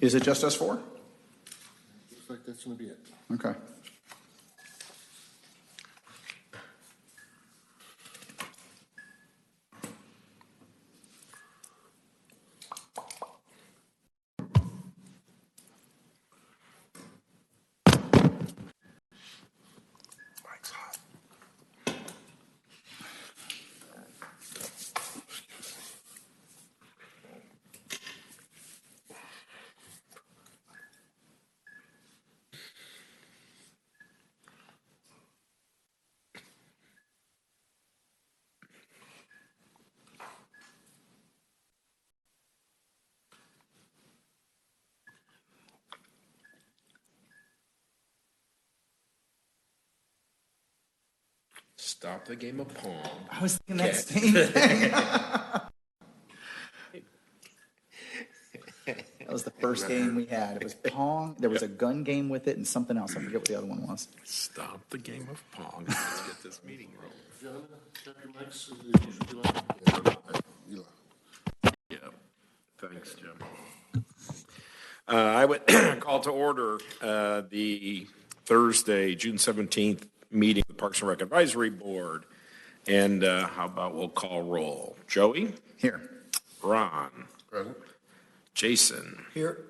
Is it just us four? Looks like that's going to be it. Okay. Mike's hot. Stop the game of Pong. I was thinking that same thing. That was the first game we had. It was Pong. There was a gun game with it and something else. I forget what the other one was. Stop the game of Pong. Let's get this meeting rolling. John, check your mics. Yeah. Thanks, Jim. I would call to order the Thursday, June 17th meeting of the Parks and Rec Advisory Board. And how about we'll call roll? Joey? Here. Ron? Present. Jason? Here.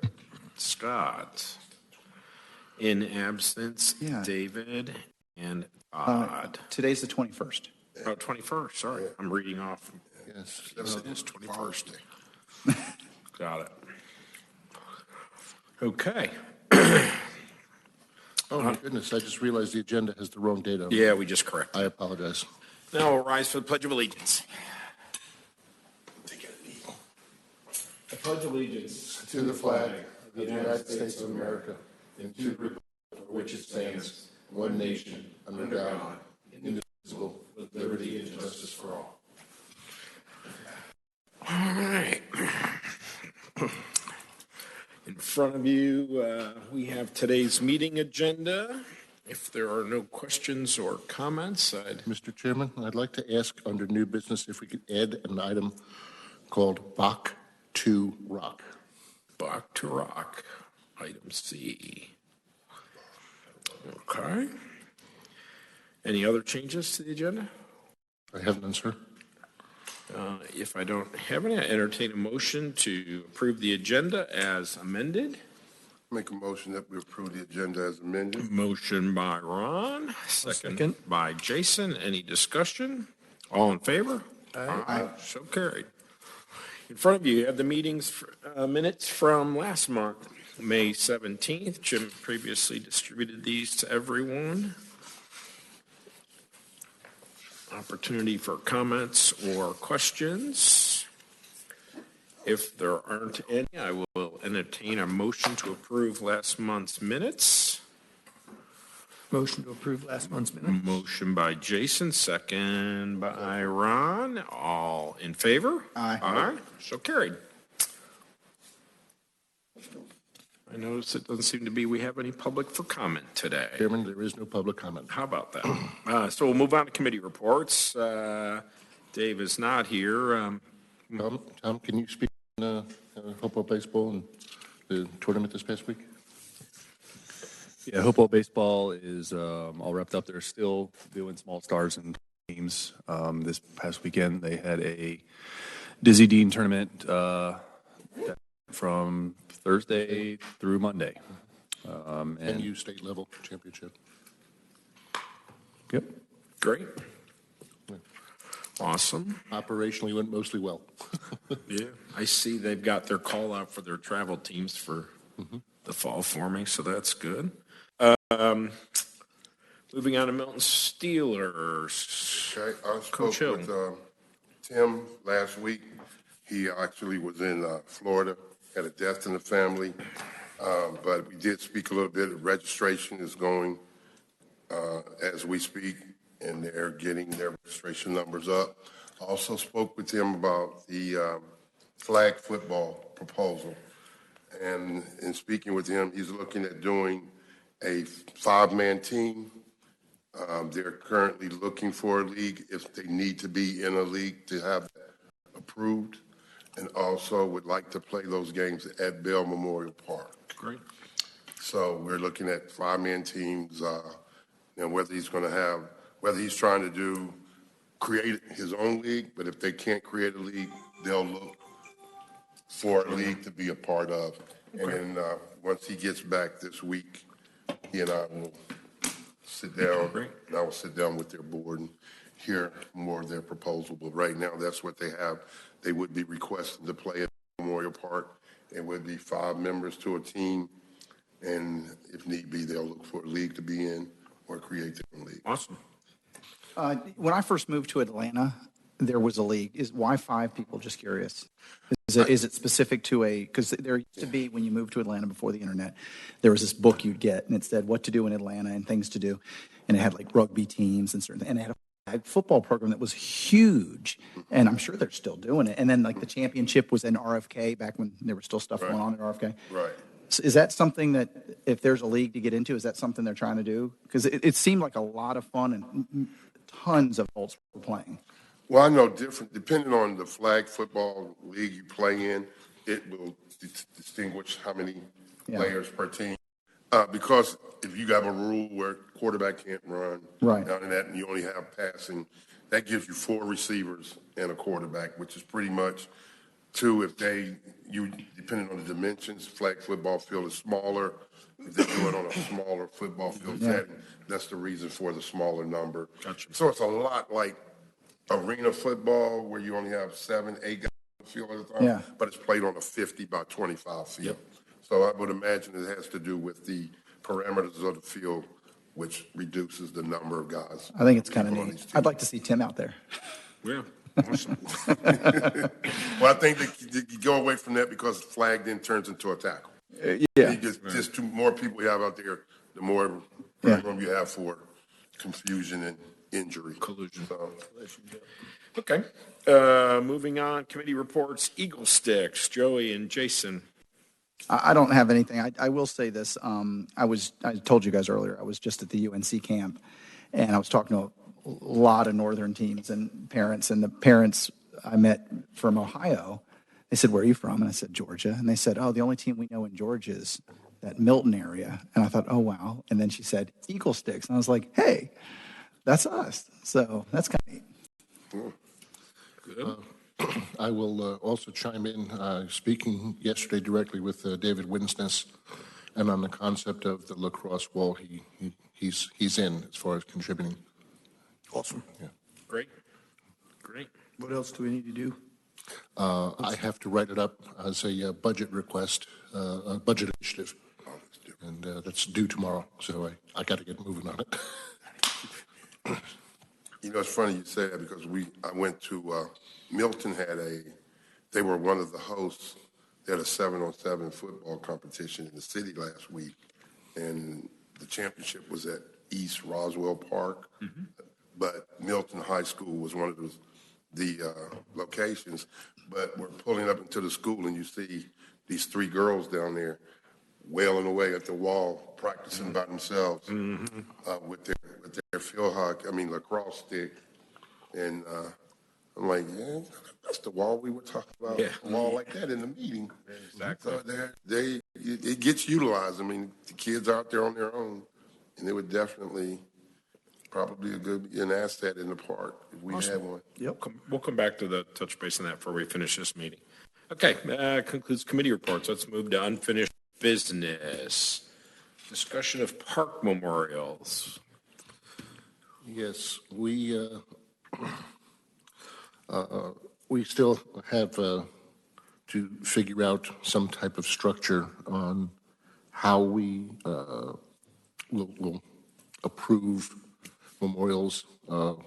Scott? In absence, Yeah. David and Todd. Today's the 21st. Oh, 21st, sorry. I'm reading off. Yes. Yes, it is 21st. Got it. Okay. Oh, my goodness. I just realized the agenda has the wrong date on it. Yeah, we just corrected. I apologize. Now we'll rise for the Pledge of Allegiance. I pledge allegiance to the flag of the United States of America and to the republic for which it stands, one nation, under God, indivisible, with liberty and justice for all. All right. In front of you, we have today's meeting agenda. If there are no questions or comments, Mr. Chairman, I'd like to ask under new business if we could add an item called Bach to Rock. Bach to rock, item C. Okay. Any other changes to the agenda? I have none, sir. If I don't have any, I entertain a motion to approve the agenda as amended. Make a motion that we approve the agenda as amended. Motion by Ron, second by Jason. Any discussion? All in favor? Aye. So carried. In front of you, you have the meetings minutes from last month, May 17th. Jim previously distributed these to everyone. Opportunity for comments or questions. If there aren't any, I will entertain a motion to approve last month's minutes. Motion to approve last month's minutes. Motion by Jason, second by Ron. All in favor? Aye. Aye. So carried. I notice it doesn't seem to be we have any public for comment today. Chairman, there is no public comment. How about that? So we'll move on to committee reports. Dave is not here. Tom, can you speak on Hopewell Baseball and the tournament this past week? Yeah, Hopewell Baseball is all wrapped up. They're still doing small stars and games. This past weekend, they had a Dizzy Dean tournament from Thursday through Monday. And NU state level championship. Yep. Great. Awesome. Operationally went mostly well. Yeah, I see they've got their call out for their travel teams for the fall forming, so that's good. Moving on to Milton Steelers. Okay, I Coach spoke Hill. with Tim last week. He actually was in Florida, had a death in the family, but we did speak a little bit. Registration is going as we speak, and they're getting their registration numbers up. I also spoke with him about the flag football proposal. And in speaking with him, he's looking at doing a 5-man team. They're currently looking for a league if they need to be in a league to have that approved. and also would like to play those games at Bell Memorial Park. Great. So we're looking at 5-man teams, and whether he's trying to create his own league, but if they can't create a league, they'll look for a league to be a part of. And then once he gets back this week, he and I will sit down, and I will sit down with their board and hear more of their proposal. But right now, that's what they have. They would be requesting to play at Memorial Park. It would be 5 members to a team, and if need be, they'll look for a league to be in or create their own league. Awesome. When I first moved to Atlanta, there was a league. Why 5 people? Just curious. Is it specific to because there used to be, when you moved to Atlanta before the internet, there was this book you'd get, and it said what to do in Atlanta and things to do. And it had like rugby teams and certain, and it had a flag football program that was huge. And I'm sure they're still doing it. And then like the championship was in RFK back when there was still stuff going on at RFK. Right. So is that something that, if there's a league to get into, is that something they're trying to do? Because it seemed like a lot of fun and tons of adults were playing. Well, I know depending on the flag football league you play in, it will distinguish how many players per team. Because if you have a rule where quarterback can't run down in that and you only have passing, that gives you 4 receivers and a quarterback, which is pretty much 2 if depending on the dimensions, flag football field is smaller. If they do it on a smaller football field setting, that's the reason for the smaller number. Gotcha. So it's a lot like arena football where you only have 7, 8 guys on the field at a time, but it's played on a 50 by 25 field. Yep. So I would imagine it has to do with the parameters of the field, which reduces the number of guys. I think it's kind of neat. I'd like to see Tim out there. Yeah. Awesome. Well, I think that you go away from that because flag then turns into a tackle. Just more people you have out there, the more room you have for confusion and injury. Collusion. Okay. Moving on, committee reports, Eagle Sticks, Joey and Jason. I don't have anything. I will say this. I told you guys earlier, I was just at the UNC camp, and I was talking to a lot of northern teams and the parents I met from Ohio, they said, "Where are you from?" And I said, "Georgia." And they said, "Oh, the only team we know in Georgia is that Milton area." And I thought, "Oh, wow." And then she said, "Eagle Sticks." And I was like, "Hey, that's us." So that's kind of neat. Good. I will also chime in, speaking yesterday directly with David Winsness, and on the concept of the lacrosse wall, he's in as far as contributing. Awesome. Yeah. Great. What else do we need to do? I have to write it up as a budget request, a budget initiative, and that's due tomorrow, so I got to get moving on it. You know, it's funny you say that because I went to Milton they were one of the hosts. They had a 7-on-7 football competition in the city last week, and the championship was at East Roswell Park. Mm-hmm. But Milton High School was one of the locations. But we're pulling up into the school, and you see these 3 girls down there wailing away at the wall, practicing by themselves with their lacrosse stick. And I'm like, yeah, that's the wall we were talking about. Yeah. A wall like that in the meeting. Exactly. So it gets utilized. I mean, the kids are out there on their own, and it would definitely probably an asset in the park if we had one. Yep. We'll come back to the touch base on that before we finish this meeting. Okay, concludes committee reports. Let's move to unfinished business. Discussion of park memorials. Yes, we still have to figure out some type of structure on how we will approve memorials. To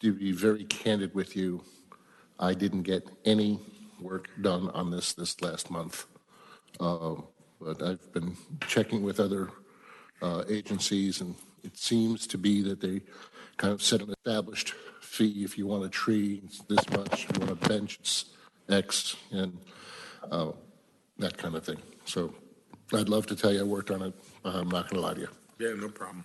be very candid with you, I didn't get any work done on this last month. But I've been checking with other agencies, and it seems to be that they kind of set an established fee. If you want a tree, it's this much. If you want a bench, it's X, and that kind of thing. So I'd love to tell you I worked on it. I'm not going to lie to you. Yeah, no problem.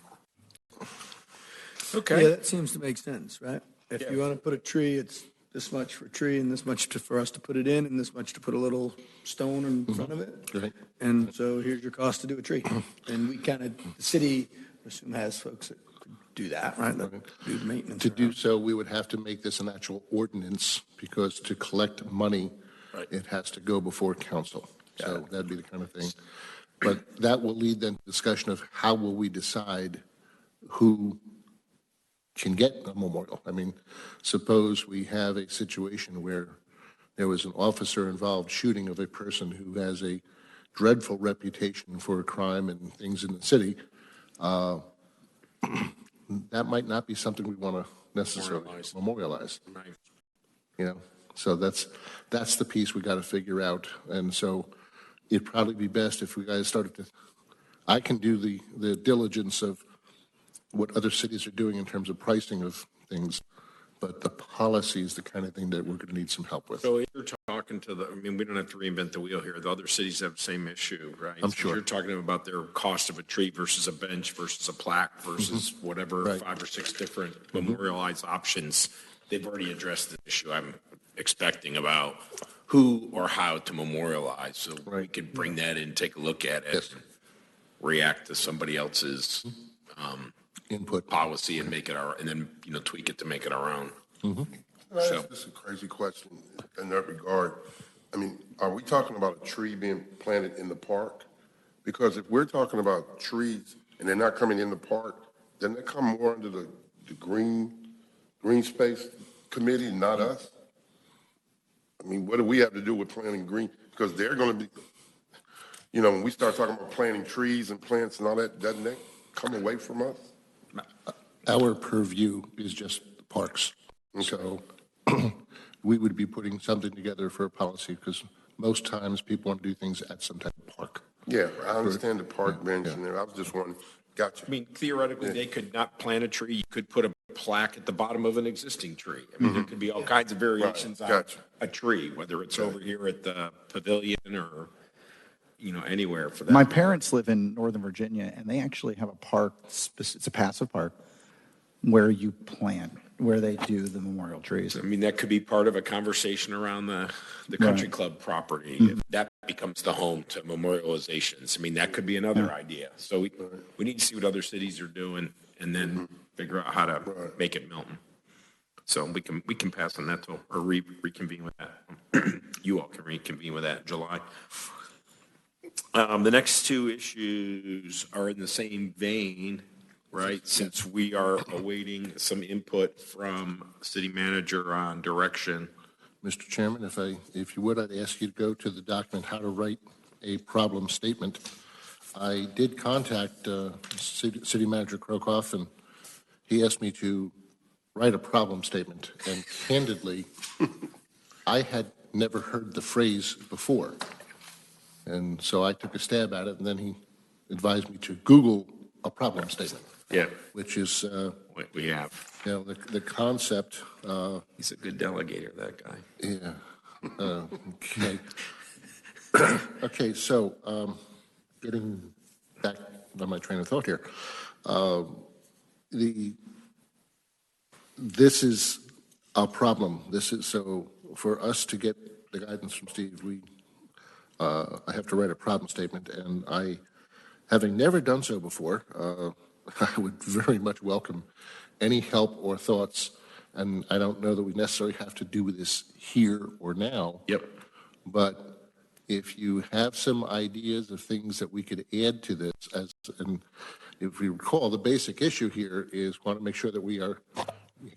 Okay. Yeah, that seems to make sense, right? If you want to put a tree, it's this much for a tree and this much for us to put it in and this much to put a little stone in front of it. Right. And so here's your cost to do a tree. And we kind of, the city, I assume, has folks that could do that, right? That do the maintenance. To do around. so, we would have to make this an actual ordinance, because to collect money, it has to go before council. So that'd be the kind of thing. But that will lead then to discussion of how will we decide who can get a memorial. I mean, suppose we have a situation where there was an officer involved shooting of a person who has a dreadful reputation for crime and things in the city. That might not be something we want to necessarily memorialize. Right. You know, so that's the piece we got to figure out. And so it'd probably be best if we guys started to, I can do the diligence of what other cities are doing in terms of pricing of things, but the policy is the kind of thing that we're going to need some help with. So you're talking to I mean, we don't have to reinvent the wheel here. The other cities have the same issue, right? I'm So sure. You're talking about their cost of a tree versus a bench versus a plaque versus whatever, Right. 5 or 6 different memorialized options. They've already addressed the issue I'm expecting about who or how to memorialize. So we could bring that in, take a look at it, and react to somebody else's Input. policy and make it our, and then, tweak it to make it our own. This is a crazy question in that regard. I mean, are we talking about a tree being planted in the park? Because if we're talking about trees and they're not coming in the park, then they come more under the green space committee, not us. I mean, what do we have to do with planting green? Because they're going to be, when we start talking about planting trees and plants and all that, doesn't that come away from us? Our purview is just parks. So we would be putting something together for a policy, because most times people want to do things at some type of park. Yeah, I understand the park bench and there. I was just wondering, gotcha. I mean, theoretically, they could not plant a tree. You could put a plaque at the bottom of an existing tree. I mean, there could be all kinds of variations on gotcha. a tree, whether it's over here at the pavilion or, anywhere for that. My parents live in Northern Virginia, and they actually have a park, it's a passive park, where you plant, where they do the memorial trees. I mean, that could be part of a conversation around the country club property. If that becomes the home to memorializations. I mean, that could be another idea. So we need to see what other cities are doing and then figure out how to make it Milton. So we can pass on that or reconvene with that. You all can reconvene with that in July. The next 2 issues are in the same vein, right? Since we are awaiting some input from city manager on direction. Mr. Chairman, if you would, I'd ask you to go to the document, how to write a problem statement. I did contact City Manager Krokoff, and he asked me to write a problem statement. And candidly, I had never heard the phrase before. And so I took a stab at it, and then he advised me to Google a problem statement. Yeah. Which is, We have. the concept. He's a good delegator, that guy. Yeah. Okay. Okay, so getting back on my train of thought here. This is a problem. So for us to get the guidance from Steve, I have to write a problem statement, and having never done so before, I would very much welcome any help or thoughts, and I don't know that we necessarily have to do this here or now. Yep. But if you have some ideas of things that we could add to this, and if we recall, the basic issue here is want to make sure that we are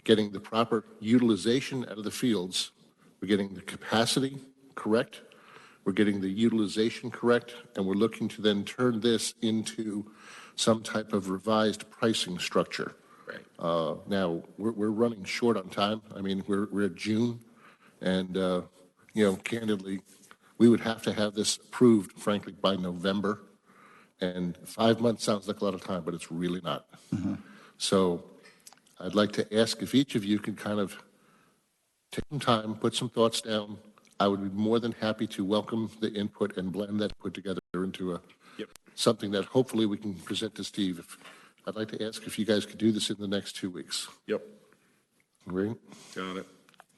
getting the proper utilization out of the fields. We're getting the capacity correct. We're getting the utilization correct, and we're looking to then turn this into some type of revised pricing structure. Right. Now, we're running short on time. I mean, we're at June, and, candidly, we would have to have this approved, frankly, by November. And 5 months sounds like a lot of time, but it's really not. So I'd like to ask if each of you can kind of take some time, put some thoughts down. I would be more than happy to welcome the input and blend that put together into something that hopefully we can present to Steve. I'd like to ask if you guys could do this in the next 2 weeks. Yep. Right? Got it.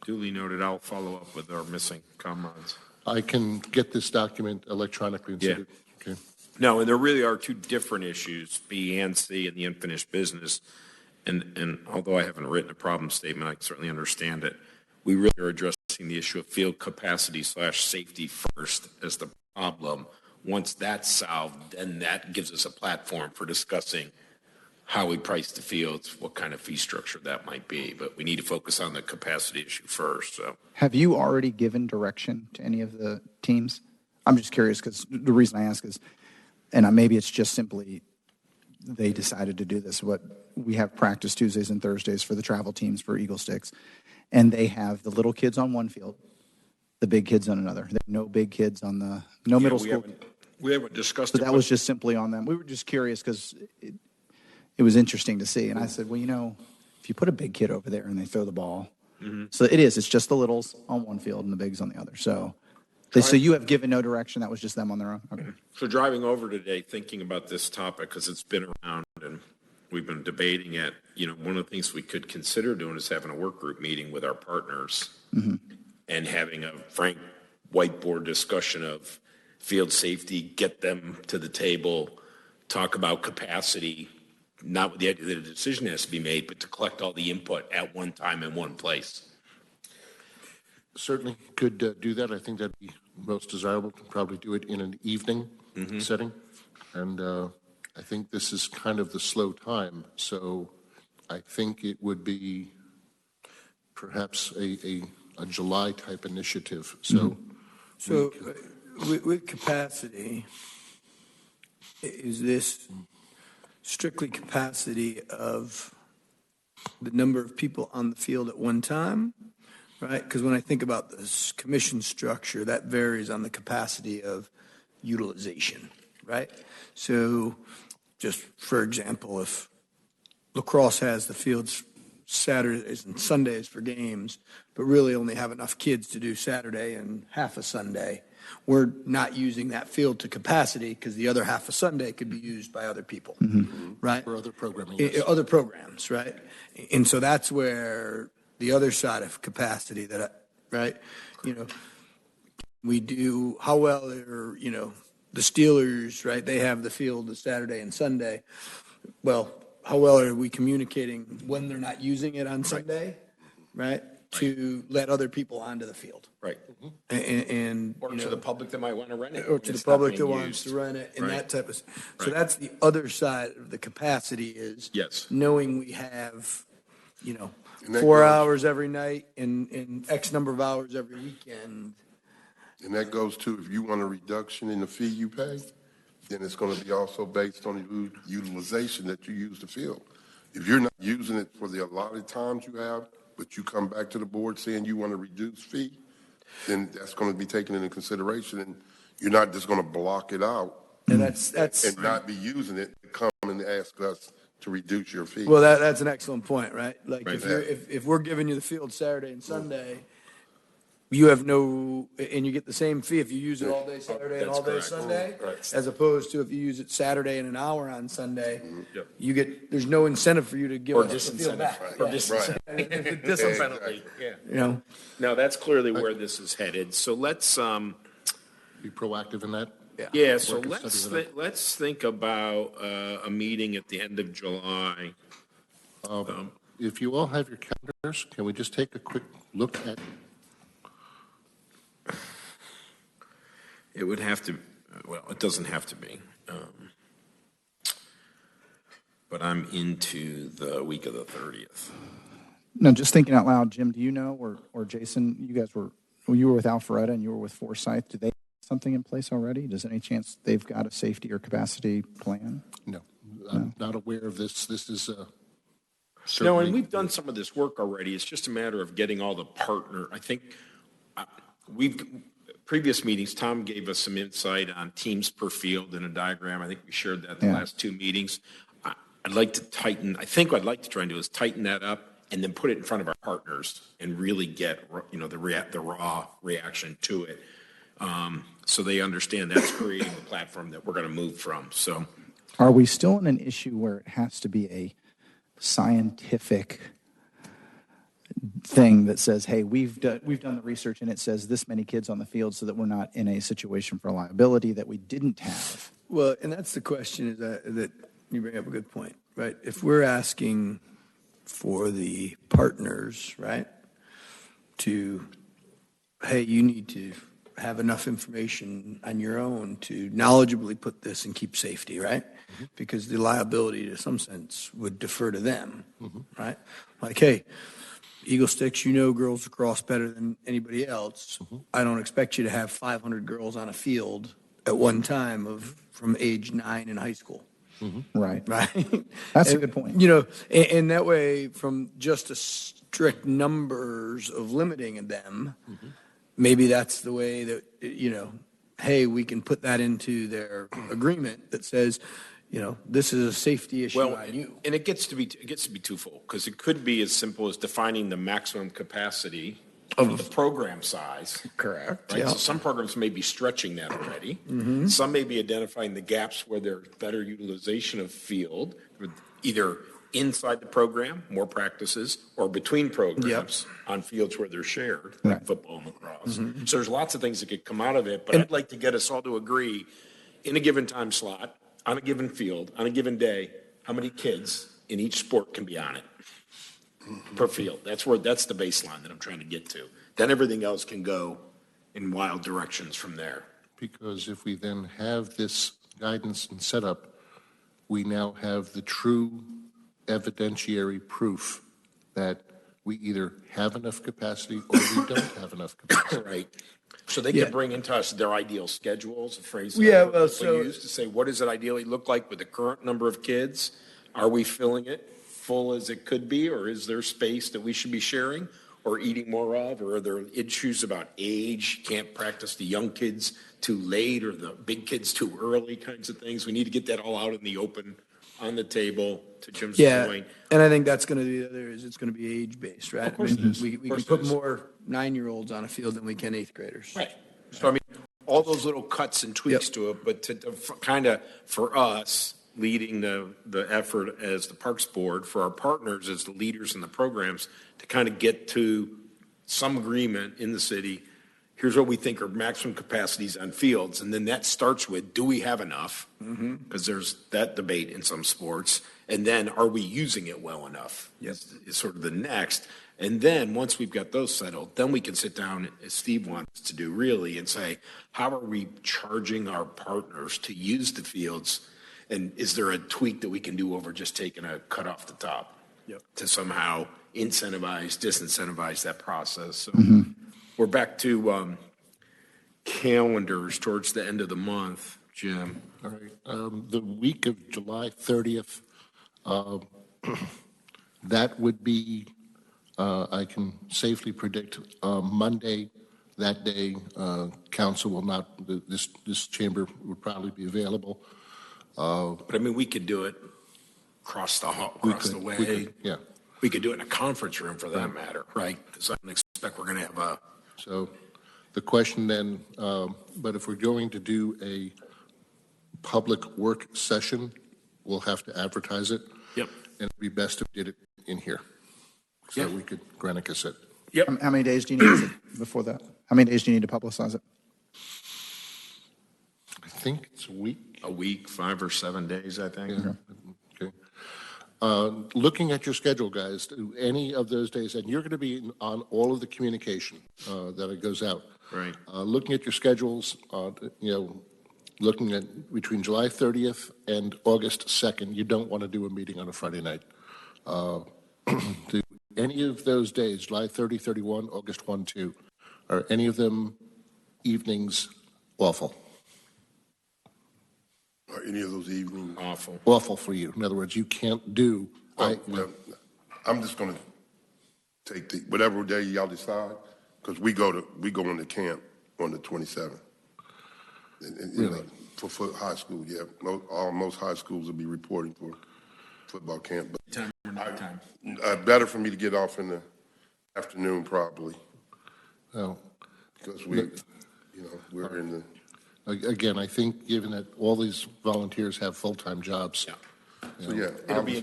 Duly noted. I'll follow up with our missing comrades. I can get this document electronically and send Yeah. it. Okay. No, and there really are two different issues, B and C, and the unfinished business. And although I haven't written a problem statement, I can certainly understand it. We really are addressing the issue of field capacity / safety first as the problem. Once that's solved, then that gives us a platform for discussing how we price the fields, what kind of fee structure that might be. But we need to focus on the capacity issue first, so. Have you already given direction to any of the teams? I'm just curious because the reason I ask is, and maybe it's just simply they decided to do this. What we have practice Tuesdays and Thursdays for the travel teams for Eagle Sticks, and they have the little kids on one field, the big kids on another. There are no big kids on the middle school. We haven't discussed So it. that was just simply on them. We were just curious because it was interesting to see. And I said, well, if you put a big kid over there and they throw the ball, so it's just the littles on one field and the bigs on the other. So you have given no direction. That was just them on their own. Okay. So driving over today, thinking about this topic, because it's been around and we've been debating it, one of the things we could consider doing is having a work group meeting with our partners and having a frank whiteboard discussion of field safety, get them to the table, talk about capacity, not with the idea that a decision has to be made, but to collect all the input at one time in one place. Certainly could do that. I think that'd be most desirable to probably do it in an evening setting. And I think this is kind of the slow time. So I think it would be perhaps a July type initiative. So, with capacity, is this strictly capacity of the number of people on the field at one time? Right, because when I think about this commission structure, that varies on the capacity of utilization, right? So just for example, if lacrosse has the fields Saturdays and Sundays for games, but really only have enough kids to do Saturday and half a Sunday, we're not using that field to capacity because the other half of Sunday could be used by other people, right? for other programming. Yes. Other programs, right? And so that's where the other side of capacity right? We do, how well are, the Steelers, right? They have the field the Saturday and Sunday. Well, how well are we communicating when they're not using it on Sunday, right? To let other people onto the field. Right. And Or to the public that might want to rent it. or when to the it's not public that being wants used. to rent it and Right. that type of, so Right. that's the other side of the capacity is Yes. knowing we have, And that 4 goes- hours every night and X number of hours every weekend. And that goes to, if you want a reduction in the fee you pay, then it's going to be also based on the utilization that you use the field. If you're not using it for the allotted times you have, but you come back to the board saying you want a reduced fee, then that's going to be taken into consideration, and you're not just going to block it out And that's, and not be using it, come and ask us to reduce your fee. well, that's an excellent point, right? Like Right. if we're giving you the field Saturday and Sunday, you have and you get the same fee if you use it all day Saturday and That's all day correct. Sunday, Right. as opposed to if you use it Saturday and an hour on Sunday, Yep. there's no incentive for you to give Or us the field back. Or Yeah. disincentive. Exactly. Yeah. No, that's clearly where this is headed. So let's, Be proactive in that. yeah, so Work and study with let's think about a meeting at the end of July. If you all have your calendars, can we just take a quick look at, It would have to, well, it doesn't have to be. But I'm into the week of the 30th. No, just thinking out loud, Jim, do you know, or Jason, you were with Alpharetta and you were with Forsyth. Do they have something in place already? Does any chance they've got a safety or capacity plan? no, I'm not aware of this. This is No, certainly. and we've done some of this work already. It's just a matter of getting all the I think previous meetings, Tom gave us some insight on teams per field in a diagram. I think we shared that in the last two meetings. I'd like to what I'd like to try and do is tighten that up and then put it in front of our partners and really get, the raw reaction to it. So they understand that's creating the platform that we're going to move from. So Are we still in an issue where it has to be a scientific thing that says, hey, we've done the research and it says this many kids on the field so that we're not in a situation for liability that we didn't have. Well, and that's the question that you bring up a good point, right? If we're asking for the partners, right, to, hey, you need to have enough information on your own to knowledgeably put this and keep safety, right? Because the liability, to some sense, would defer to them, right? Like, hey, Eagle Sticks, you know girls lacrosse better than anybody else. I don't expect you to have 500 girls on a field at one time from age 9 in high school. Right. Right. That's a good point. You know, and that way, from just a strict numbers of limiting them, maybe that's the way that, you know, hey, we can put that into their agreement that says, you know, this is a safety issue Well, on you. and it gets to be twofold, because it could be as simple as defining the maximum capacity of the program size. Correct. Right? Yeah. So some programs may be stretching that already. Some may be identifying the gaps where there's better utilization of field, either inside the program, more practices, or between programs on fields where they're shared, like Right. football and lacrosse. So there's lots of things that could come out of it, but I'd like to get us all to agree in a given time slot, on a given field, on a given day, how many kids in each sport can be on it per field. That's the baseline that I'm trying to get to. Then everything else can go in wild directions from there. Because if we then have this guidance and setup, we now have the true evidentiary proof that we either have enough capacity or we don't have enough capacity. Right. So they Yeah. can bring into us their ideal schedules, a phrase Yeah, that well, people so- use to say, what does it ideally look like with the current number of kids? Are we filling it full as it could be, or is there space that we should be sharing or eating more of? Or are there issues about age? Can't practice the young kids too late or the big kids too early kinds of things. We need to get that all out in the open, on the table, to Jim's Yeah, point. and I think that's going to be the other, is it's going to be age-based, right? Of course I mean, it is. We Of can course put it is. more 9-year-olds on a field than we can 8th graders. Right. So I mean, all those little cuts and tweaks Yep. to it, but to kind of, for us, leading the effort as the Parks Board, for our partners as the leaders in the programs, to kind of get to some agreement in the city. Here's what we think are maximum capacities on fields, and then that starts with, do we have enough? Because there's that debate in some sports. And then, are we using it well enough? Is sort of the next. And then, once we've got those settled, then we can sit down, as Steve wants to do really, and say, how are we charging our partners to use the fields? And is there a tweak that we can do over just taking a cut off the top to somehow incentivize, disincentivize that process? So we're back to calendars towards the end of the month, Jim. All right. The week of July 30th, that would be, I can safely predict, Monday, that day, council will not, this chamber would probably be available. But I mean, we could do it across the way. Yeah. We could do it in a conference room for that matter, right? Because I don't expect we're going to have a. So the question then, but if we're going to do a public work session, we'll have to advertise it. Yep. And it'd be best if we did it in here. So Yeah. we could Granicus it. Yep. How many days do you need before that? How many days do you need to publicize it? I think it's a week. A week, 5 or 7 days, I think. Yeah. Okay. Looking at your schedule, guys, do any of those days, and you're going to be on all of the communication that it goes out. Right. Looking at your schedules, looking at between July 30th and August 2nd, you don't want to do a meeting on a Friday night. Do any of those days, July 30, 31, August 1, 2, are any of them evenings awful? Are any of those evenings? Awful. Awful for you. In other words, you can't do. Well, I'm just going to take whatever day y'all decide, because we go into camp on the 27th. And, you know, for high school, yeah. Most high schools will be reporting for football camp. But Time or night time? better for me to get off in the afternoon probably, Well, because we're in the. again, I think given that all these volunteers have full-time jobs, Yeah. So, yeah. It'll be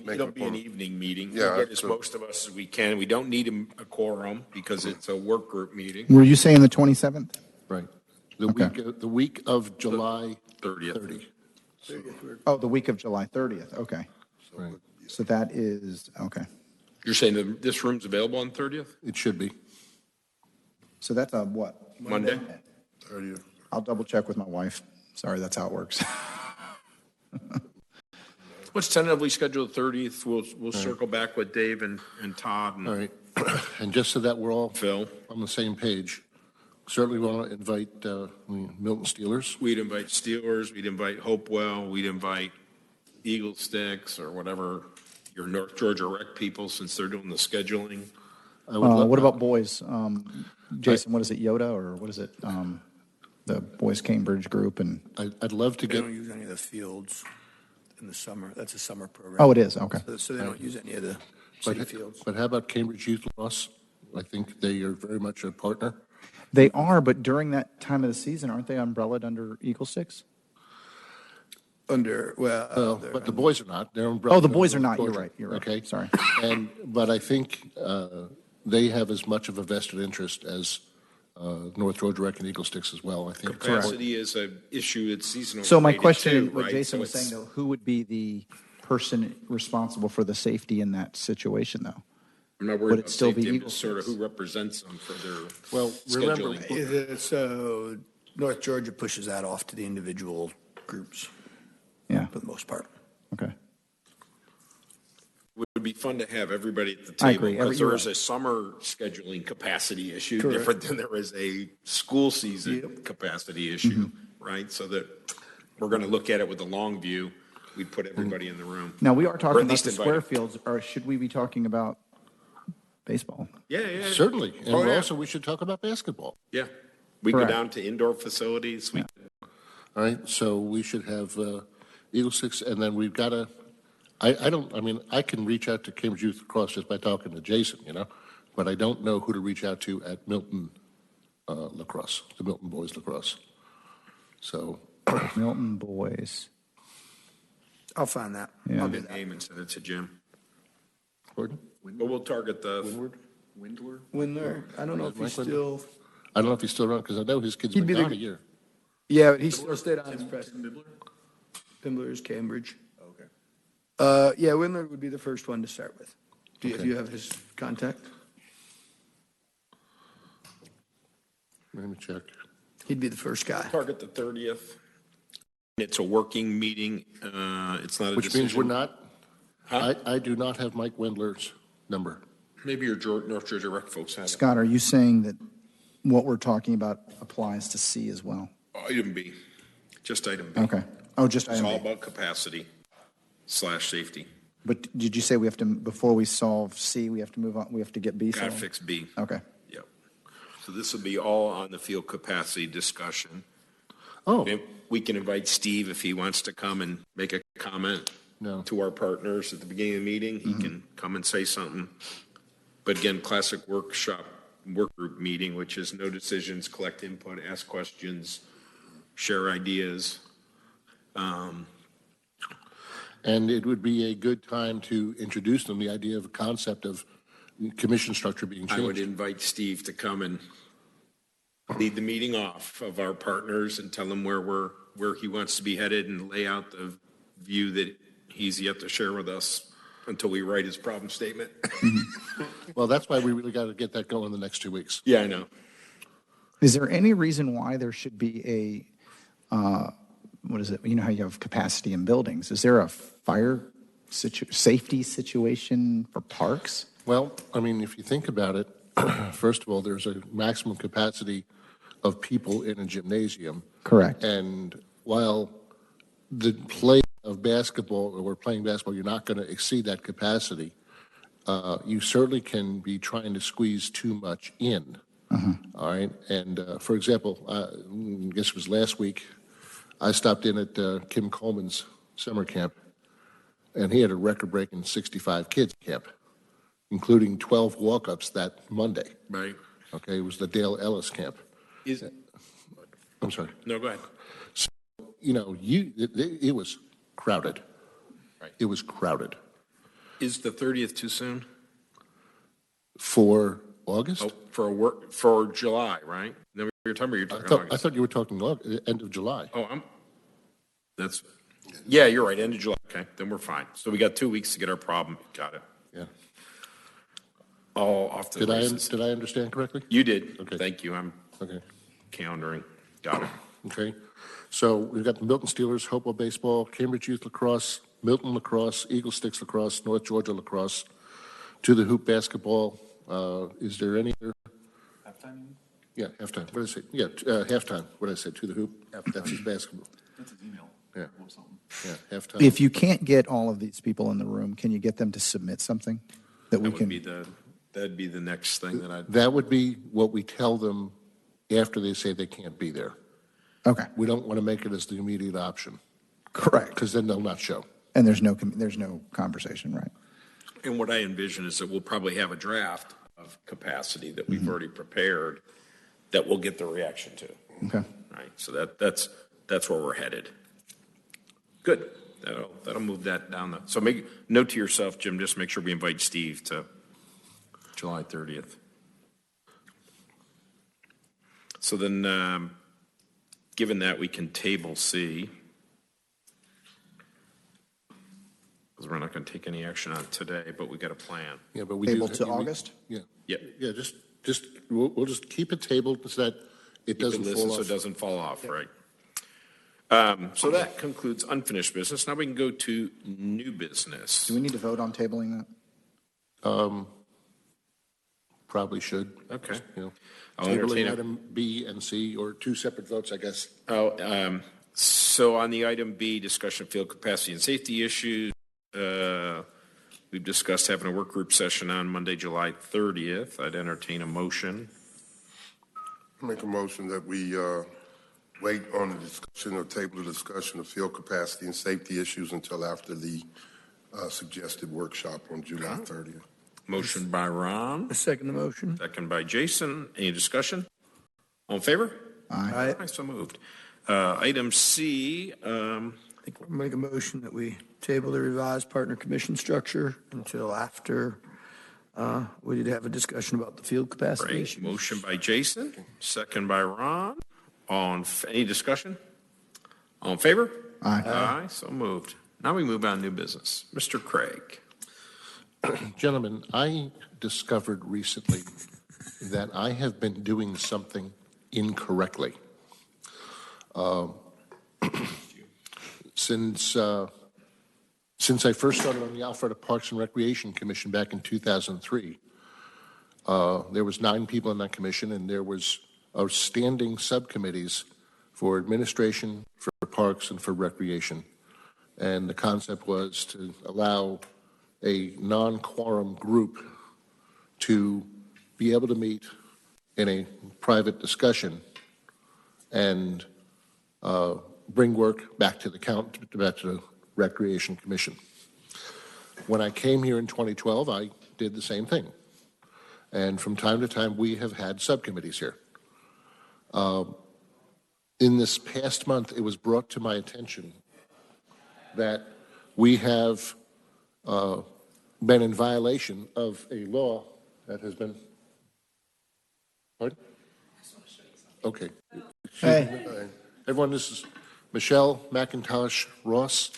an evening meeting. Yeah, We'll get as so- most of us as we can. We don't need a quorum because it's a work group meeting. Were you saying the 27th? Right. The Okay. week of July 30th. 30. Oh, the week of July 30th, okay. Right. So that is, okay. You're saying that this room's available on 30th? It should be. So that's a what? Monday? 30th. I'll double check with my wife. Sorry, that's how it works. Let's tentatively schedule the 30th. We'll circle back with Dave and Todd and All right. And just so that we're all Phil. on the same page, certainly want to invite Milton Steelers. We'd invite Steelers, we'd invite Hopewell, we'd invite Eagle Sticks or whatever, your North Georgia rec people, since they're doing the scheduling. What about boys? Jason, what is it, Yoda, or what is it? The Boys Cambridge group and, I'd love to They get, don't use any of the fields in the summer. That's a summer program. oh, it is, okay. So they don't use any of the city fields. but how about Cambridge Youth Lacrosse? I think they are very much a partner. They are, but during that time of the season, aren't they umbrellaed under Eagle Six? But the boys are not. They're Oh, the boys are not. You're right. Okay. Sorry. But I think they have as much of a vested interest as North Georgia Rec and Eagle Sticks as well. I think. Capacity is an issue, it's seasonal. So my related question, too, what right? Jason So was saying, it's- though, who would be the person responsible for the safety in that situation, though? I'm not would worried it about still be safety, I'm Eagle just sort of Sticks? who represents them for their Well, remember, scheduling. So North Georgia pushes that off to the individual groups Yeah, for the most part. okay. Would be fun to have everybody at the I table, agree. because You're there is right. a summer scheduling capacity issue, Correct. different than there is a school season capacity issue, Mm-hmm. right? So that we're going to look at it with a long view. We'd put everybody in the room. Now, we are Or talking at about least the invite square them. fields, or should we be talking about baseball? Yeah. certainly, and Oh, yeah. also we should talk about basketball. Yeah. We go Correct. down to indoor facilities. We All right, so we should have Eagle Six, and then we've got to. I can reach out to Cambridge Youth Lacrosse just by talking to Jason, but I don't know who to reach out to at Milton Lacrosse, the Milton Boys Lacrosse. So, Milton boys. I'll find that. Yeah. I'll get do a that. name and send it to Jim. Gordon? But we'll target the, Windler, I don't know if he's Mike Windler? still, I don't know if he's still around because I know his kid's He'd been be the- gone a year. yeah, but he's still stayed on as president. Pimblers, Cambridge. Okay. Yeah, Windler would be the first one to start with. Do Okay. you have his contact? Let me check. He'd be the first guy. target the 30th. It's a working meeting. It's not a Which means we're decision. not, Huh? I do not have Mike Wendler's number. Maybe your North Georgia rec folks have it. Scott, are you saying that what we're talking about applies to C as well? Item B, just item B. Okay. Oh, just It's all item B. about capacity / safety. But did you say we have to, before we solve C, we have to move on, we have to get B Got to solved? fix B. Okay. Yep. So this will be all on the field capacity discussion. Oh, And we can invite Steve if he wants to come and make a comment No. to our partners at the beginning of the meeting. He can come and say something. But again, classic workshop, work group meeting, which is no decisions, collect input, ask questions, share ideas. and it would be a good time to introduce them the idea of a concept of commission structure being I would changed. invite Steve to come and lead the meeting off of our partners and tell them where he wants to be headed and lay out the view that he's yet to share with us until we write his problem statement. Well, that's why we really got to get that going the next 2 weeks. Yeah, I know. Is there any reason why there should be what is it? You know how you have capacity in buildings. Is there a fire safety situation for parks? Well, I mean, if you think about it, first of all, there's a maximum capacity of people in a gymnasium. Correct. And while the play of basketball, or we're playing basketball, you're not going to exceed that capacity, you certainly can be trying to squeeze too much in. All right. And for example, I guess it was last week, I stopped in at Kim Coleman's summer camp, and he had a record-breaking 65 kids camp, including 12 walk-ups that Monday. Right. Okay, it was the Dale Ellis camp. Is, I'm sorry. no, go ahead. It was crowded. Right. It was crowded. Is the 30th too soon? For August? Oh, for July, right? No, you're talking I August. thought you were talking end of July. Oh, yeah, you're right, end of July. Okay, then we're fine. So we got 2 weeks to get our problem. Got it. Yeah. All off to the races. Did I understand correctly? You did. Okay. Thank you. I'm Okay. calendaring. Got it. Okay. So we've got the Milton Steelers, Hopewell Baseball, Cambridge Youth Lacrosse, Milton Lacrosse, Eagle Sticks Lacrosse, North Georgia Lacrosse, To the Hoop Basketball. Is there any other? Halftime? Yeah, halftime. What did I say? Yeah, halftime. What did I say? To the Hoop? That's his basketball. That's his email. Yeah. Yeah, halftime. If you can't get all of these people in the room, can you get them to submit something that we can? That'd be the next thing that I'd. That would be what we tell them after they say they can't be there. Okay, We don't want to make it as the immediate option, correct. because then they'll not show. And there's no conversation, right? And what I envision is that we'll probably have a draft of capacity that we've already prepared that we'll get the reaction to. Okay. Right. So that's where we're headed. Good. That'll move that down. So make note to yourself, Jim. Just make sure we invite Steve to July 30th. So then, given that, we can table C. Because we're not going to take any action on it today, but we got a plan. Yeah, but we Table do. to August? Yeah. Yep. Yeah, we'll just keep it tabled so that it doesn't Listen fall so it off. doesn't fall off, right? So that concludes unfinished business. Now we can go to new business. Do we need to vote on tabling that? Probably should. Okay. You know, I'll entertain tabling a- item B and C, or two separate votes, I guess. So on the item B, discussion of field capacity and safety issues, we've discussed having a work group session on Monday, July 30th. I'd entertain a motion. Make a motion that we wait on the discussion or table the discussion of field capacity and safety issues until after the suggested workshop on July 30th. Motion by Ron, I second the motion. second by Jason. Any discussion? All in favor? Aye. Aye. So moved. Item C, Make a motion that we table the revised partner commission structure until after we did have a discussion about the field capacity right, issue. motion by Jason, second by Ron. Any discussion? All in favor? Aye. Aye, so moved. Now we move on to new business. Mr. Craig. Gentlemen, I discovered recently that I have been doing something incorrectly. Since I first started on the Alpharetta Parks and Recreation Commission back in 2003, there was 9 people on that commission, and there was standing subcommittees for administration, for parks, and for recreation. And the concept was to allow a non-quorum group to be able to meet in a private discussion and bring work back to the Recreation Commission. When I came here in 2012, I did the same thing. And from time to time, we have had subcommittees here. In this past month, it was brought to my attention that we have been in violation of a law that has been. Pardon? Okay. Hey. Everyone, this is Michelle McIntosh Ross.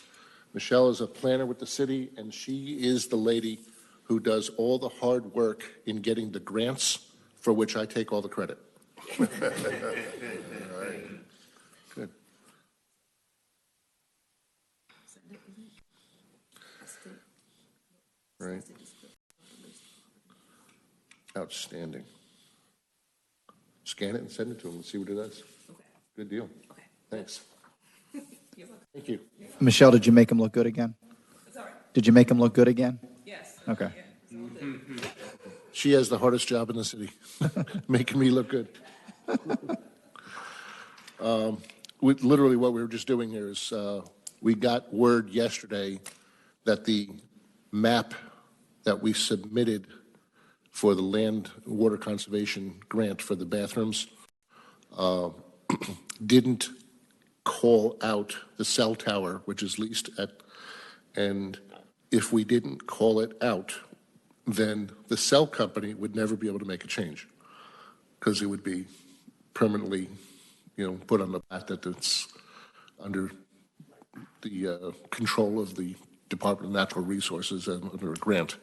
Michelle is a planner with the city, and she is the lady who does all the hard work in getting the grants for which I take all the credit. All right. Good. Right. Outstanding. Scan it and send it to him and see what it does. Okay. Good deal. Okay. Thanks. You're welcome. Thank you. Michelle, did you make him look good again? It's all right. Did you make him look good again? Yes. Okay. Yeah, it's all good. She has the hardest job in the city, making me look good. Literally, what we were just doing here is we got word yesterday that the map that we submitted for the land water conservation grant for the bathrooms didn't call out the cell tower, which is leased at And if we didn't call it out, then the cell company would never be able to make a change because it would be permanently, put on the back that it's under the control of the Department of Natural Resources and under a grant.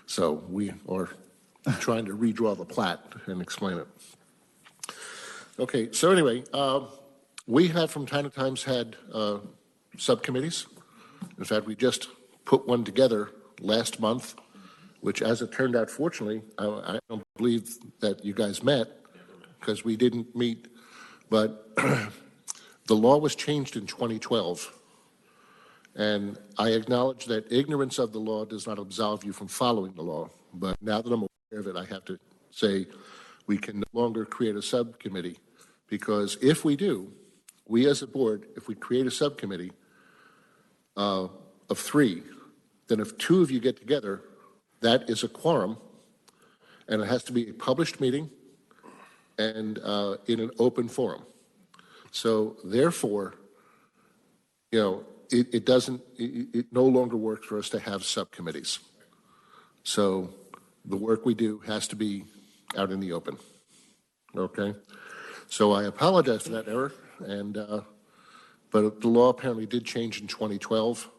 So we are trying to redraw the plat and explain it. Okay, so anyway, we have from time to time had subcommittees. In fact, we just put one together last month, which as it turned out, fortunately, I don't believe that you guys met because we didn't meet, but the law was changed in 2012. And I acknowledge that ignorance of the law does not absolve you from following the law. But now that I'm aware of it, I have to say we can no longer create a subcommittee because if we do, we as a board, if we create a subcommittee of 3, then if 2 of you get together, that is a quorum, and it has to be a published meeting and in an open forum. So therefore, it no longer works for us to have subcommittees. So the work we do has to be out in the open. Okay? So I apologize for that error, but the law apparently did change in 2012.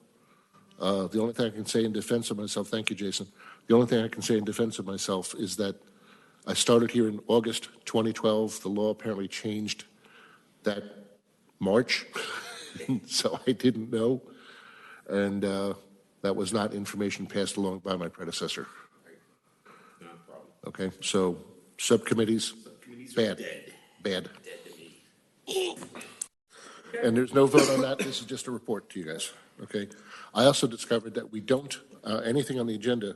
The only thing I can say in defense of myself, thank you, Jason. The only thing I can say in defense of myself is that I started here in August 2012. The law apparently changed that March. So I didn't know, and that was not information passed along by my predecessor. No problem. Okay, so subcommittees, bad. And there's no vote on that. This is just a report to you guys. Okay. I also discovered that we don't anything on the agenda.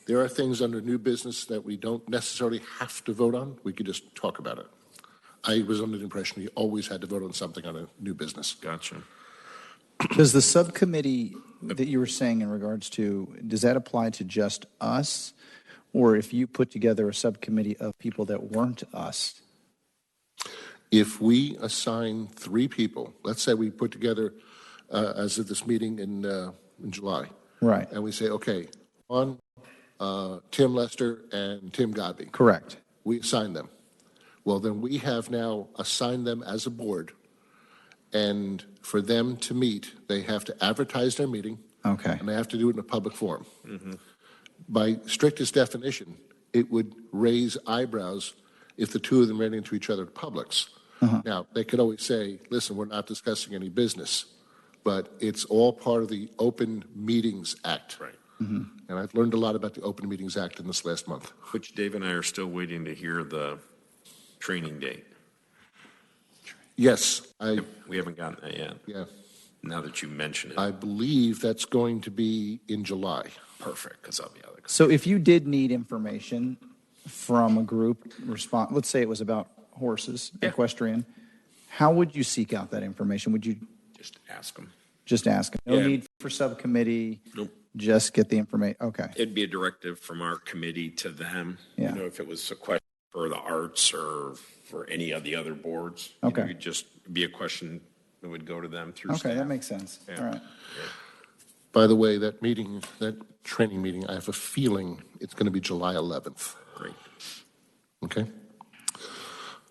There are things under new business that we don't necessarily have to vote on. We could just talk about it. I was under the impression we always had to vote on something on a new business. Gotcha. Does the subcommittee that you were saying in regards to, does that apply to just us? Or if you put together a subcommittee of people that weren't us? If we assign 3 people, let's say we put together, as of this meeting in July. Right. And we say, okay, on Tim Lester and Tim Godby. Correct. We assign them. Well, then we have now assigned them as a board. And for them to meet, they have to advertise their meeting. Okay. And they have to do it in a public forum. Mm-hmm. By strictest definition, it would raise eyebrows if the 2 of them ran into each other at Publix. Uh-huh. Now, they could always say, listen, we're not discussing any business, but it's all part of the Open Meetings Act. Right. Mm-hmm. And I've learned a lot about the Open Meetings Act in this last month. Which Dave and I are still waiting to hear the training date. Yes. We haven't gotten that yet. Yeah. Now that you mention it. I believe that's going to be in July. Perfect, because I'll be out of the So if you did need information from a group response, let's say it was about horses, equestrian, how would you seek out that information? Would you Just ask them. just ask? No Yeah. need for subcommittee? Nope. Just get the information? Okay. It'd be a directive from our committee to them. Yeah. If it was a question for the arts or for any of the other boards. Okay. It would just be a question that would go to them through Okay, staff. that makes sense. Yeah. All right. By the way, that training meeting, I have a feeling it's going to be July 11th. Great. Okay?